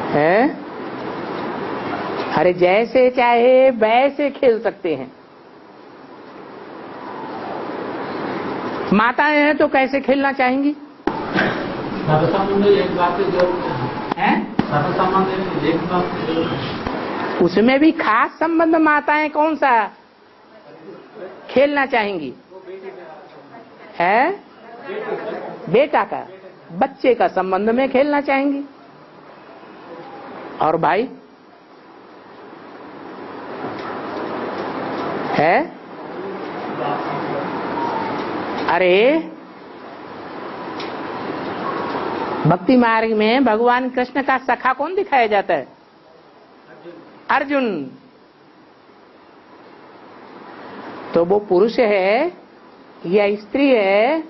है? अरे जैसे चाहे वैसे खेल सकते हैं। माताएं हैं तो कैसे खेलना चाहेंगी? उसमें भी खास संबंध माताएं कौन सा खेलना चाहेंगी? है बेटा का, बच्चे का संबंध में खेलना चाहेंगी। और भाई है? अरे भक्ति मार्ग में भगवान कृष्ण का सखा कौन दिखाया जाता है? अर्जुन। तो वो पुरुष है या स्त्री है,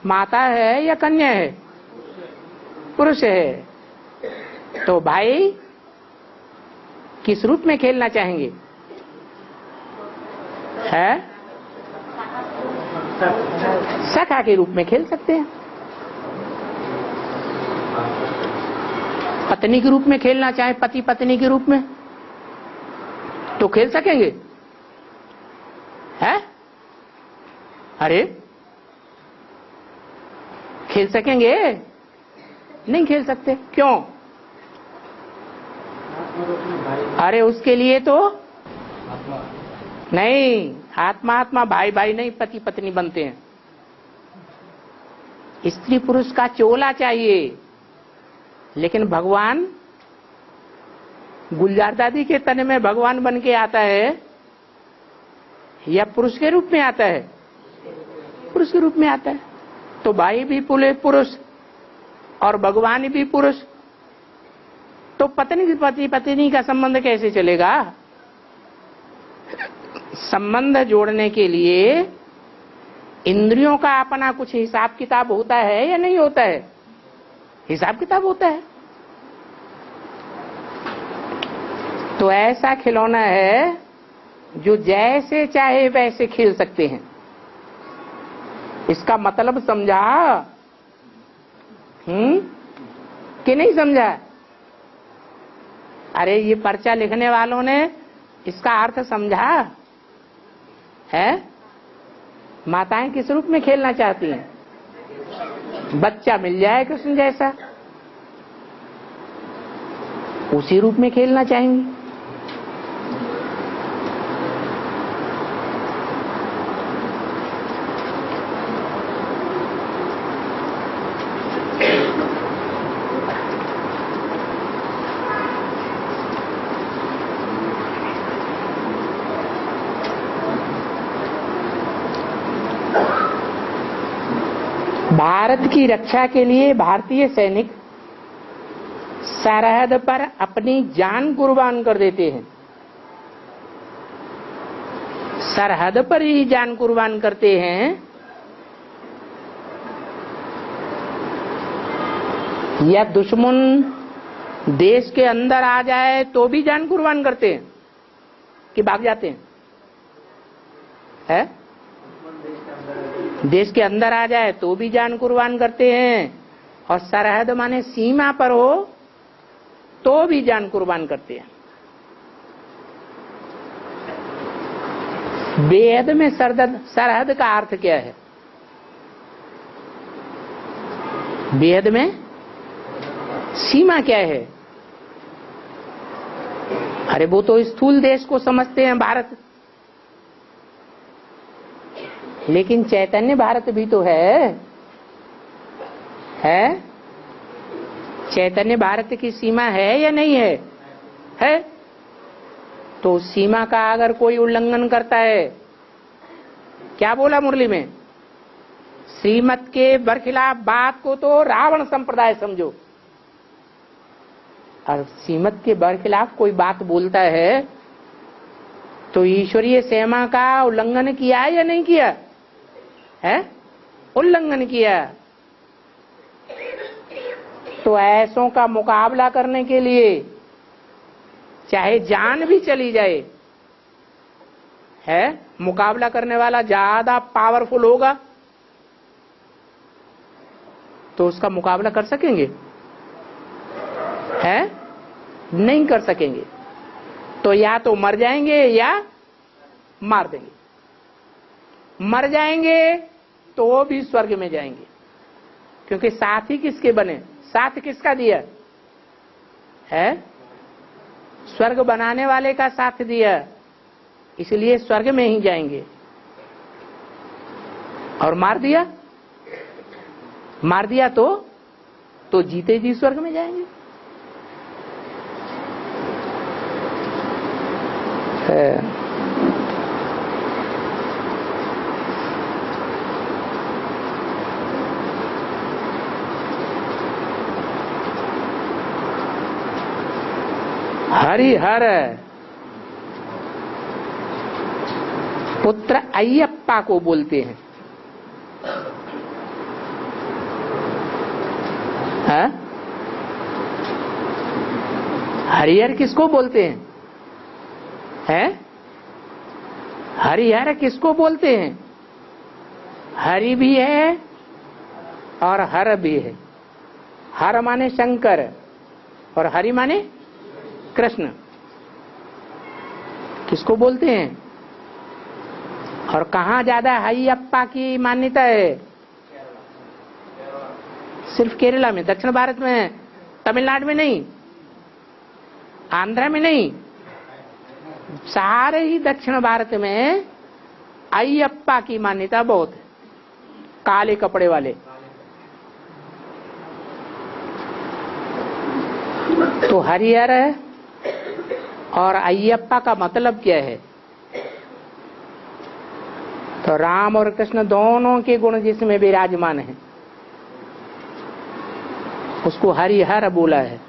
माता है या कन्या है? पुरुष है। तो भाई किस रूप में खेलना चाहेंगे? है? सखा के रूप में खेल सकते हैं। पत्नी के रूप में खेलना चाहे, पति पत्नी के रूप में, तो खेल सकेंगे? है? अरे खेल सकेंगे? नहीं खेल सकते। क्यों? अरे उसके लिए तो नहीं, आत्मा आत्मा भाई भाई नहीं, पति पत्नी बनते हैं। स्त्री पुरुष का चोला चाहिए। लेकिन भगवान गुलजार दादी के तन में भगवान बन के आता है या पुरुष के रूप में आता है? पुरुष के रूप में आता है। तो भाई भी पुरुष और भगवान भी पुरुष, तो पत्नी पति पत्नी का संबंध कैसे चलेगा? संबंध जोड़ने के लिए इंद्रियों का अपना कुछ हिसाब किताब होता है या नहीं होता है? हिसाब किताब होता है। तो ऐसा खिलौना है जो जैसे चाहे वैसे खेल सकते हैं। इसका मतलब समझा कि नहीं समझा? अरे ये पर्चा लिखने वालों ने इसका अर्थ समझा है? माताएं किस रूप में खेलना चाहती हैं? बच्चा मिल जाए कृष्ण जैसा, उसी रूप में खेलना चाहेंगी। भारत की रक्षा के लिए भारतीय सैनिक सरहद पर अपनी जान कुर्बान कर देते हैं। सरहद पर ही जान कुर्बान करते हैं। या दुश्मन देश के अंदर आ जाए तो भी जान कुर्बान करते हैं कि भाग जाते हैं? है? देश के अंदर आ जाए तो भी जान कुर्बान करते हैं, और सरहद माने सीमा पर हो तो भी जान कुर्बान करते हैं। वेद में सरहद का अर्थ क्या है? वेद में सीमा क्या है? अरे वो तो स्थूल देश को समझते हैं भारत, लेकिन चैतन्य भारत भी तो है। चैतन्य भारत की सीमा है या नहीं है? है। तो सीमा का अगर कोई उल्लंघन करता है, क्या बोला मुरली में, श्रीमत के बरखिलाफ बात को तो रावण संप्रदाय समझो, और श्रीमत के बरखिलाफ कोई बात बोलता है तो ईश्वरीय सीमा का उल्लंघन किया या नहीं किया? है? उल्लंघन किया। तो ऐसों का मुकाबला करने के लिए चाहे जान भी चली जाए, है, मुकाबला करने वाला ज्यादा पावरफुल होगा तो उसका मुकाबला कर सकेंगे? है? नहीं कर सकेंगे, तो या तो मर जाएंगे या मार देंगे। मर जाएंगे तो वो भी स्वर्ग में जाएंगे, क्योंकि साथी किसके बने, साथ किसका दिया है, स्वर्ग बनाने वाले का साथ दिया, इसलिए स्वर्ग में ही जाएंगे। और मार दिया तो जीते जी स्वर्ग में जाएंगे। हरिहर पुत्र अय्यप्पा को बोलते हैं। हरिहर किसको बोलते हैं? हरिहर किसको बोलते हैं? हरि भी है और हर भी है। हर माने शंकर और हरि माने कृष्ण। किसको बोलते हैं? और कहाँ ज्यादा अय्यप्पा की मान्यता है? सिर्फ केरला में, दक्षिण भारत में, तमिलनाडु में नहीं, आंध्र में नहीं, सारे ही दक्षिण भारत में अय्यप्पा की मान्यता बहुत है। काले कपड़े वाले। तो हरिहर और अय्यप्पा का मतलब क्या है? तो राम और कृष्ण दोनों के गुण जिसमें विराजमान है उसको हरिहर बोला है।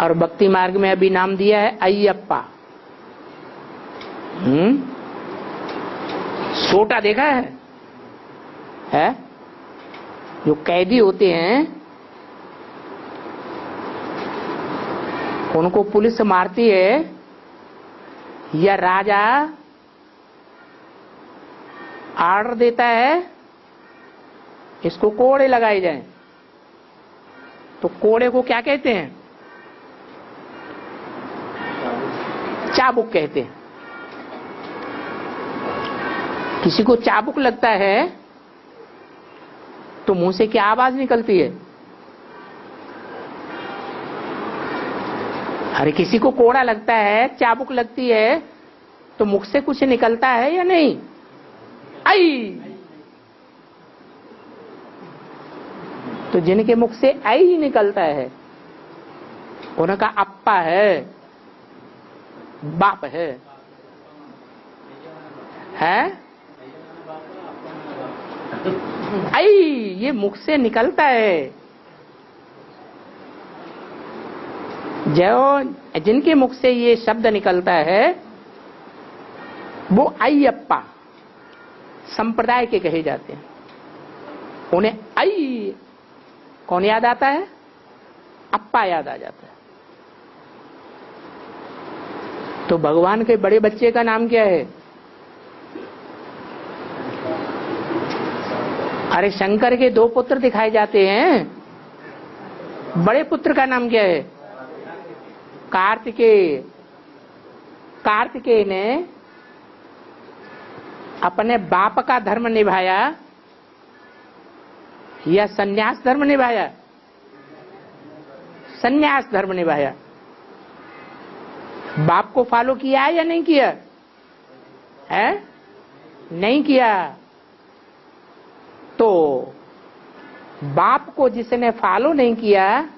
और भक्ति मार्ग में अभी नाम दिया है अय्यप्पा। सोटा देखा है? जो कैदी होते हैं उनको पुलिस मारती है या राजा आर्डर देता है इसको कोड़े लगाए जाएं, तो कोड़े को क्या कहते हैं? चाबुक कहते हैं। किसी को चाबुक लगता है तो मुंह से क्या आवाज निकलती है? अरे किसी को कोड़ा लगता है, चाबुक लगती है, तो मुख से कुछ निकलता है या नहीं? आई। तो जिनके मुख से आई ही निकलता है उनका अप्पा है, बाप है। आई ये मुख से निकलता है। जो जिनके मुख से ये शब्द निकलता है वो अय्यप्पा संप्रदाय के कहे जाते हैं। उन्हें आई कौन याद आता है? अप्पा याद आ जाता है। तो भगवान के बड़े बच्चे का नाम क्या है? अरे शंकर के दो पुत्र दिखाए जाते हैं, बड़े पुत्र का नाम क्या है? कार्तिकेय। कार्तिकेय ने अपने बाप का धर्म निभाया या सन्यास धर्म निभाया? सन्यास धर्म निभाया। बाप को फॉलो किया या नहीं किया है? नहीं किया। तो बाप को जिसने फॉलो नहीं किया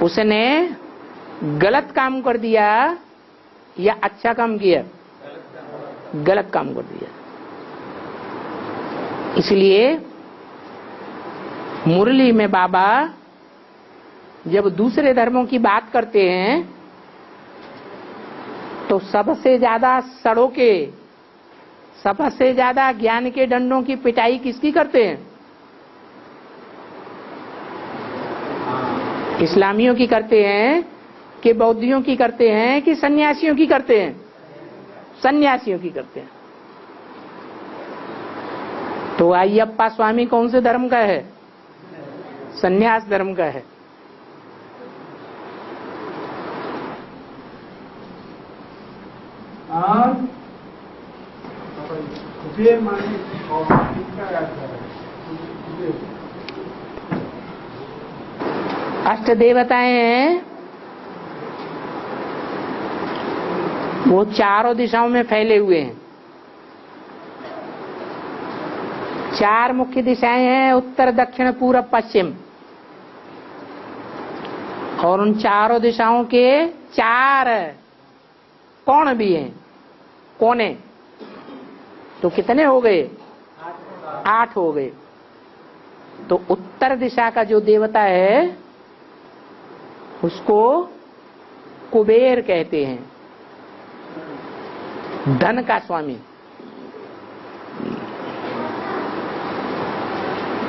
उसने गलत काम कर दिया या अच्छा काम किया? गलत काम कर दिया। इसलिए मुरली में बाबा जब दूसरे धर्मों की बात करते हैं तो सबसे ज्यादा सड़ों के, सबसे ज्यादा ज्ञान के डंडों की पिटाई किसकी करते हैं? इस्लामियों की करते हैं कि बौद्धियों की करते हैं कि सन्यासियों की करते हैं? सन्यासियों की करते हैं। तो अय्यप्पा स्वामी कौन से धर्म का है? संन्यास धर्म का है। अष्ट देवताएं हैं, वो चारों दिशाओं में फैले हुए हैं। चार मुख्य दिशाएं हैं, उत्तर दक्षिण पूर्व पश्चिम, और उन चारों दिशाओं के चार कोण भी हैं, कोने। तो कितने हो गए? 8 हो गए। तो उत्तर दिशा का जो देवता है उसको कुबेर कहते हैं, धन का स्वामी।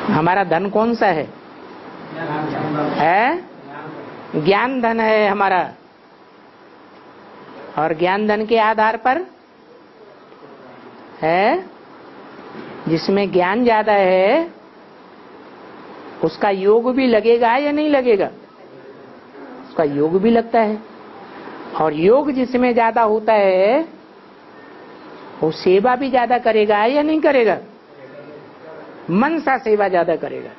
हमारा धन कौन सा है? ज्ञान धन है हमारा। और ज्ञान धन के आधार पर है, जिसमें ज्ञान ज्यादा है उसका योग भी लगेगा या नहीं लगेगा? उसका योग भी लगता है। और योग जिसमें ज्यादा होता है वो सेवा भी ज्यादा करेगा या नहीं करेगा? मन सा सेवा ज्यादा करेगा।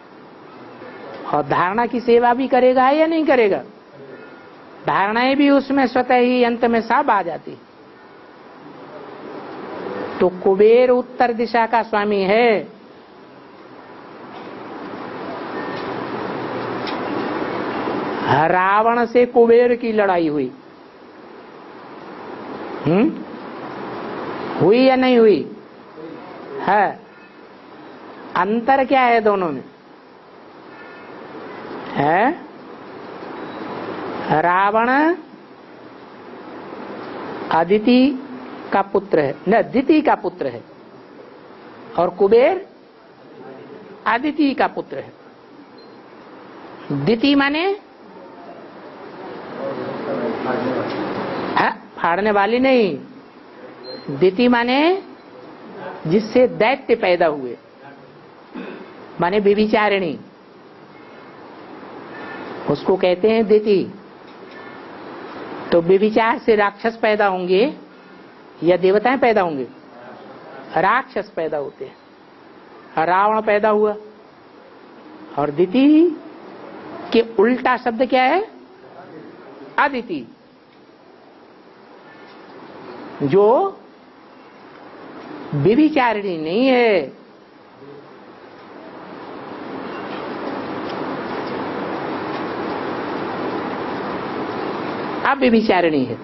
और धारणा की सेवा भी करेगा या नहीं करेगा? धारणाएं भी उसमें स्वतः ही अंत में सब आ जाती। तो कुबेर उत्तर दिशा का स्वामी है। रावण से कुबेर की लड़ाई हुई, हुई या नहीं हुई? है। अंतर क्या है दोनों में? है रावण अदिति का पुत्र है, न दिति का पुत्र है, और कुबेर अदिति का पुत्र है। दिति माने फाड़ने वाली नहीं, दिति माने जिससे दैत्य पैदा हुए, माने व्यभिचारिणी, उसको कहते हैं दिति। तो व्यभिचार से राक्षस पैदा होंगे या देवताएं पैदा होंगे? राक्षस पैदा होते हैं। रावण पैदा हुआ। और दिति के उल्टा शब्द क्या है? अदिति, जो व्यभिचारिणी नहीं है। अव्यभिचारिणी है।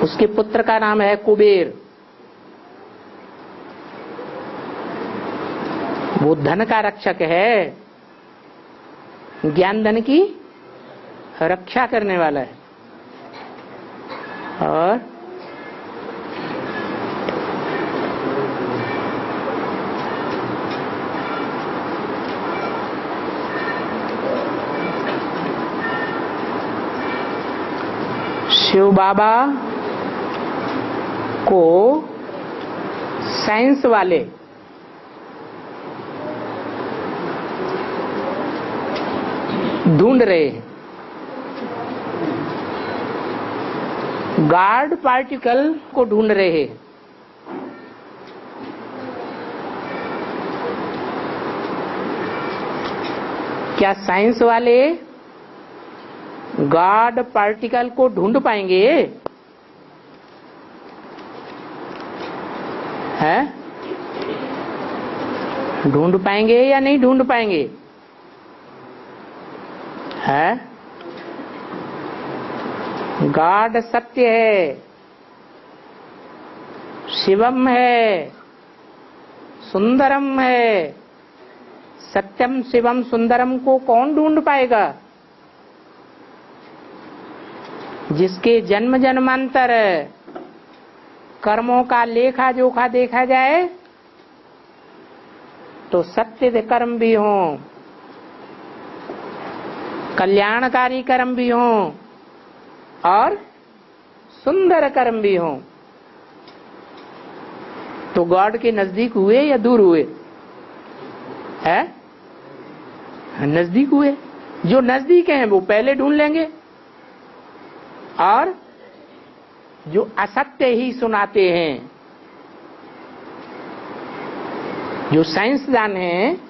उसके पुत्र का नाम है कुबेर। वो धन का रक्षक है, ज्ञान धन की रक्षा करने वाला है। और शिव बाबा को साइंस वाले ढूंढ रहे हैं। गॉड पार्टिकल को ढूंढ रहे हैं। क्या साइंस वाले गॉड पार्टिकल को ढूंढ पाएंगे? है? ढूंढ पाएंगे या नहीं ढूंढ पाएंगे? है? गॉड सत्य है, शिवम है, सुंदरम है। सत्यम शिवम सुंदरम को कौन ढूंढ पाएगा? जिसके जन्म जन्मांतर कर्मों का लेखा जोखा देखा जाए तो सत्य कर्म भी हों, कल्याणकारी कर्म भी हों और सुंदर कर्म भी हों, तो गॉड के नजदीक हुए या दूर हुए? है नजदीक हुए। जो नजदीक हैं वो पहले ढूंढ लेंगे, और जो असत्य ही सुनाते हैं, जो साइंसदान हैं,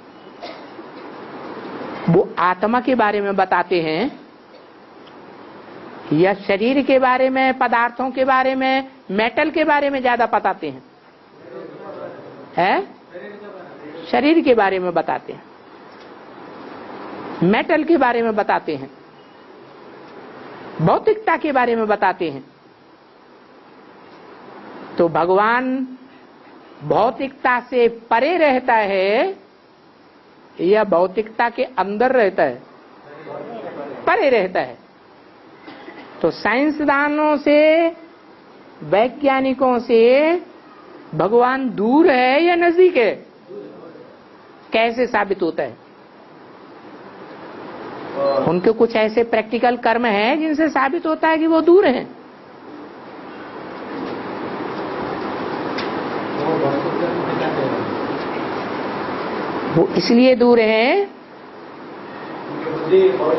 वो आत्मा के बारे में बताते हैं या शरीर के बारे में, पदार्थों के बारे में, मेटल के बारे में ज्यादा बताते हैं? शरीर के बारे में बताते हैं, मेटल के बारे में बताते हैं, भौतिकता के बारे में बताते हैं। तो भगवान भौतिकता से परे रहता है या भौतिकता के अंदर रहता है? परे रहता है। तो साइंसदानों से, वैज्ञानिकों से भगवान दूर है या नजदीक है? कैसे साबित होता है? उनके कुछ ऐसे प्रैक्टिकल कर्म हैं जिनसे साबित होता है कि वो दूर हैं। वो इसलिए दूर हैं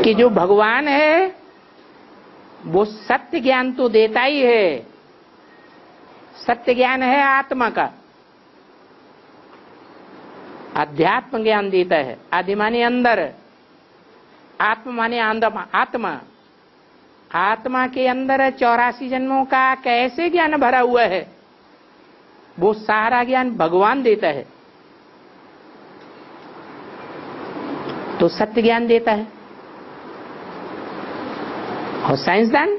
कि जो भगवान है वो सत्य ज्ञान तो देता ही है। सत्य ज्ञान है आत्मा का, अध्यात्म ज्ञान देता है। आदि माने अंदर, आत्मा माने आत्मा। आत्मा के अंदर 84 जन्मों का कैसे ज्ञान भरा हुआ है, वो सारा ज्ञान भगवान देता है। तो सत्य ज्ञान देता है। और साइंसदान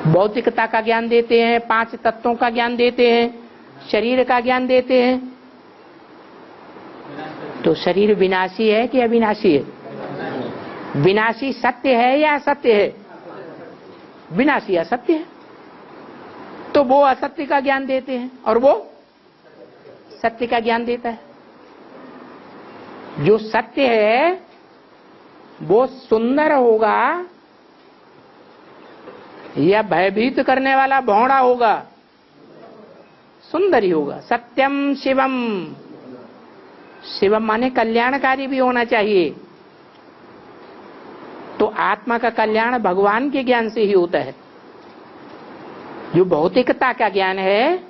भौतिकता का ज्ञान देते हैं, 5 तत्वों का ज्ञान देते हैं, शरीर का ज्ञान देते हैं। तो शरीर विनाशी है कि अविनाशी है? विनाशी सत्य है या असत्य है? विनाशी असत्य है। तो वो असत्य का ज्ञान देते हैं और वो सत्य का ज्ञान देता है। जो सत्य है वो सुंदर होगा या भयभीत करने वाला भौंड़ा होगा? सुंदर ही होगा। सत्यम शिवम। शिवम माने कल्याणकारी भी होना चाहिए। तो आत्मा का कल्याण भगवान के ज्ञान से ही होता है। जो भौतिकता का ज्ञान है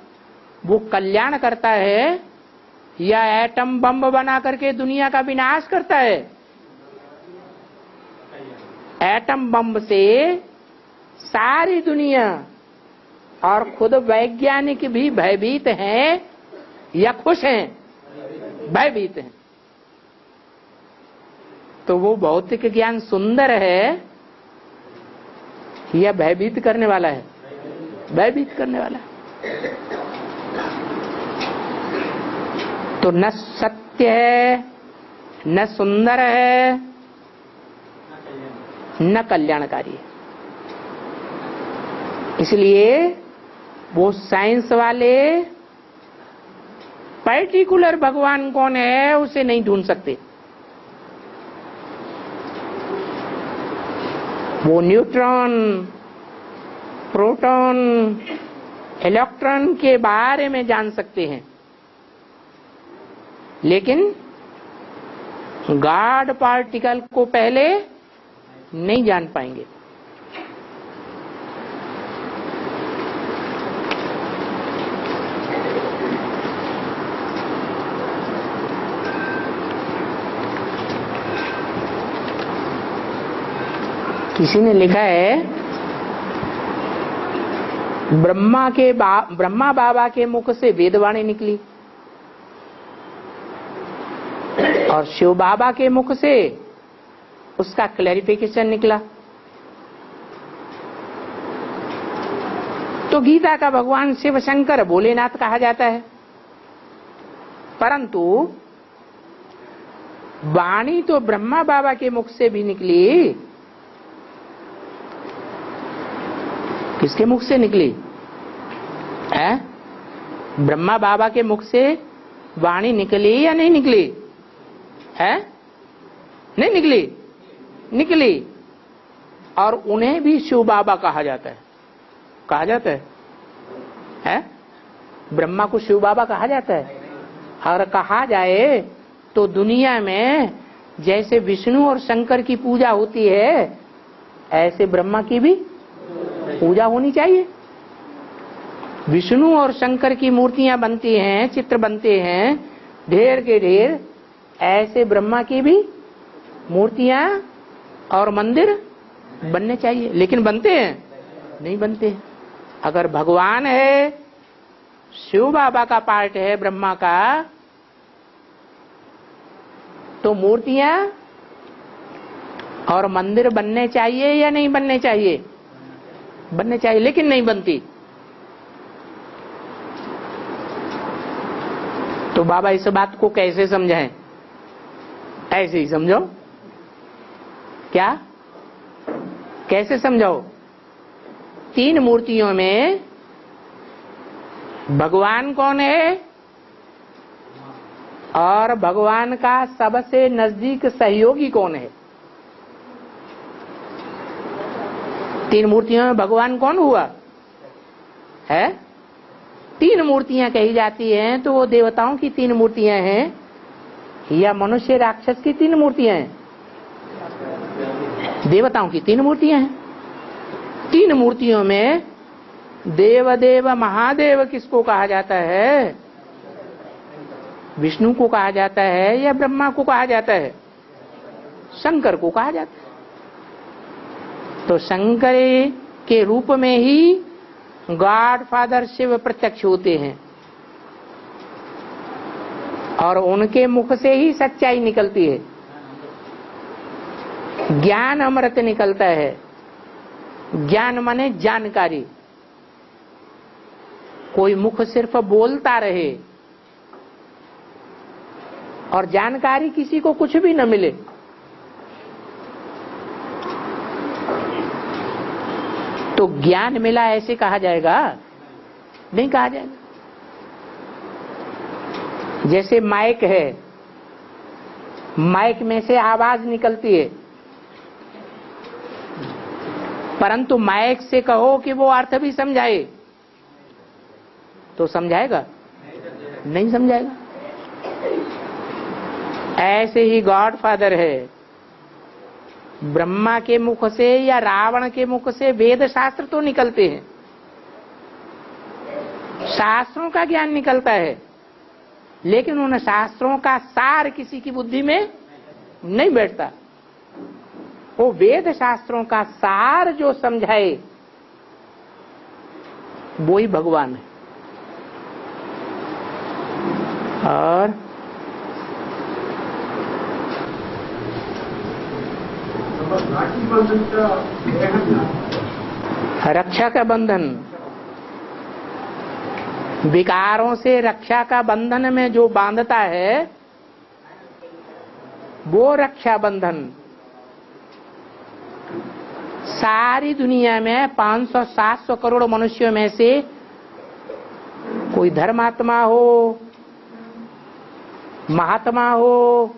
वो कल्याण करता है या एटम बम बना करके दुनिया का विनाश करता है? एटम बम से सारी दुनिया और खुद वैज्ञानिक भी भयभीत हैं या खुश हैं? भयभीत हैं। तो वो भौतिक ज्ञान सुंदर है या भयभीत करने वाला है? भयभीत करने वाला। तो न सत्य है, न सुंदर है, न कल्याणकारी है। इसलिए वो साइंस वाले पर्टिकुलर भगवान कौन है उसे नहीं ढूंढ सकते। वो न्यूट्रॉन, प्रोटॉन, इलेक्ट्रॉन के बारे में जान सकते हैं, लेकिन गॉड पार्टिकल को पहले नहीं जान पाएंगे। किसी ने लिखा है ब्रह्मा बाबा के मुख से वेदवाणी निकली और शिव बाबा के मुख से उसका क्लैरिफिकेशन निकला। तो गीता का भगवान शिव शंकर भोलेनाथ कहा जाता है, परंतु वाणी तो ब्रह्मा बाबा के मुख से भी निकली। किसके मुख से निकली है? ब्रह्मा बाबा के मुख से वाणी निकली या नहीं निकली है? नहीं निकली, निकली। और उन्हें भी शिव बाबा कहा जाता है। कहा जाता है? ब्रह्मा को शिव बाबा कहा जाता है? अगर कहा जाए तो दुनिया में जैसे विष्णु और शंकर की पूजा होती है, ऐसे ब्रह्मा की भी पूजा होनी चाहिए। विष्णु और शंकर की मूर्तियां बनती हैं, चित्र बनते हैं ढेर के ढेर, ऐसे ब्रह्मा की भी मूर्तियां और मंदिर बनने चाहिए। लेकिन बनते हैं? नहीं बनते। अगर भगवान है, शिव बाबा का पार्ट है ब्रह्मा का, तो मूर्तियां और मंदिर बनने चाहिए या नहीं बनने चाहिए? बनने चाहिए, लेकिन नहीं बनती। तो बाबा इस बात को कैसे समझाएं? ऐसे ही समझो। क्या कैसे समझाओ? 3 मूर्तियों में भगवान कौन है और भगवान का सबसे नजदीक सहयोगी कौन है? 3 मूर्तियों में भगवान कौन हुआ है? 3 मूर्तियां कही जाती हैं, तो वो देवताओं की 3 मूर्तियां हैं या मनुष्य राक्षस की 3 मूर्तियां हैं? देवताओं की 3 मूर्तियां हैं। 3 मूर्तियों में देवदेव महादेव किसको कहा जाता है? विष्णु को कहा जाता है या ब्रह्मा को कहा जाता है? शंकर को कहा जाता है। तो शंकर के रूप में ही गॉड फादर शिव प्रत्यक्ष होते हैं और उनके मुख से ही सच्चाई निकलती है, ज्ञान अमृत निकलता है। ज्ञान माने जानकारी। कोई मुख सिर्फ बोलता रहे और जानकारी किसी को कुछ भी न मिले, तो ज्ञान मिला ऐसे कहा जाएगा? नहीं कहा जाएगा। जैसे माइक है, माइक में से आवाज निकलती है, परंतु माइक से कहो कि वो अर्थ भी समझाए तो समझाएगा? नहीं समझाएगा। ऐसे ही गॉड फादर है, ब्रह्मा के मुख से या रावण के मुख से वेद शास्त्र तो निकलते हैं, शास्त्रों का ज्ञान निकलता है, लेकिन उन शास्त्रों का सार किसी की बुद्धि में नहीं बैठता। वो वेद शास्त्रों का सार जो समझाए वो ही भगवान है। और रक्षा का बंधन, विकारों से रक्षा का बंधन में जो बांधता है वो रक्षा बंधन। सारी दुनिया में 500-700 करोड़ मनुष्यों में से कोई धर्मात्मा हो, महात्मा हो,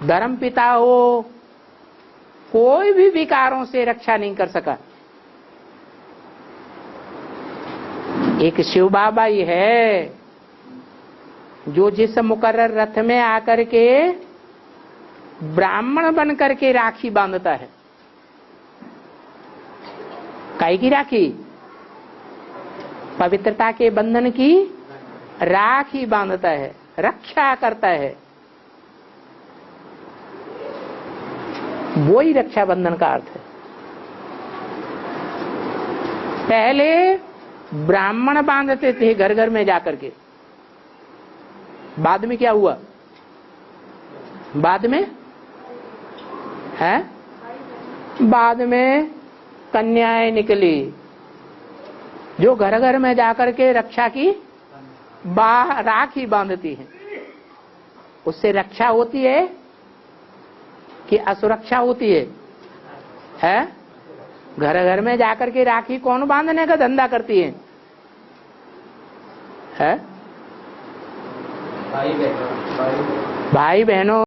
धर्मपिता हो, कोई भी विकारों से रक्षा नहीं कर सका। एक शिव बाबा ही है जो जिस मुकर्रर रथ में आकर के ब्राह्मण बन करके राखी बांधता है। काई की राखी? पवित्रता के बंधन की राखी बांधता है, रक्षा करता है। वो ही रक्षाबंधन का अर्थ है। पहले ब्राह्मण बांधते थे घर घर में जाकर के, बाद में क्या हुआ? बाद में है, बाद में कन्याएं निकली जो घर घर में जाकर के रक्षा की राखी बांधती हैं। उससे रक्षा होती है कि असुरक्षा होती है? घर घर में जाकर के राखी कौन बांधने का धंधा करती है? भाई बहनों